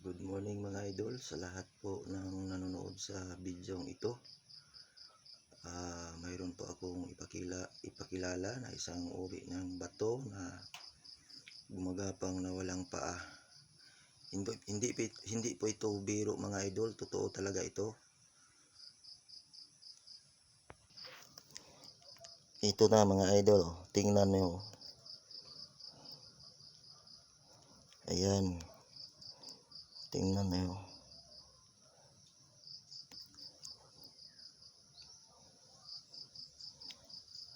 Good morning mga idol sa lahat po ng nanonood sa bidyong ito. Mayroon po akong ipakilala na isang uri ng bato na gumagapang na walang paa. Hindi po ito biro mga idol, totoo talaga ito. Ito na mga idol, tingnan nyo. Ayan. Tingnan nyo.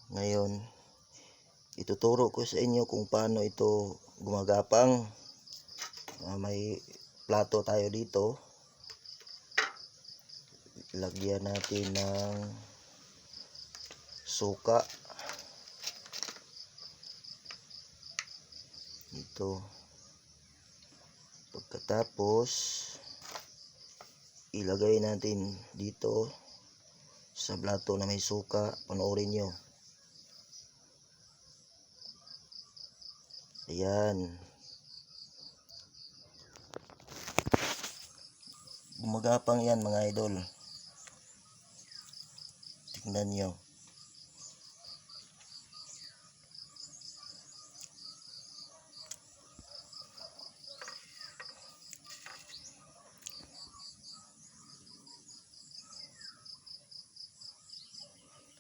Ngayon, ituturo ko sa inyo kung paano ito gumagapang. May plato tayo dito. Lagyan natin ng suka. Ito. Pagkatapos, ilagay natin dito sa plato na may suka. Panoorin nyo. Ayan. Gumagapang yan mga idol. Tingnan nyo.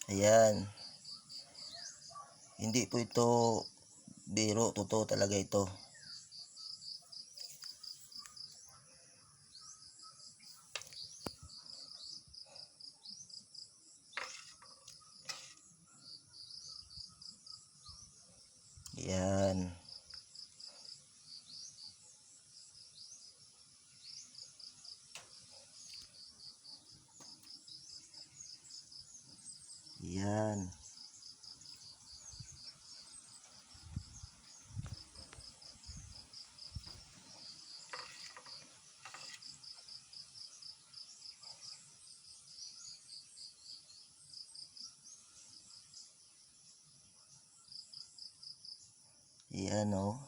Ayan. Hindi po ito biro, totoo talaga ito. Ayan. Ayan. Ayan o.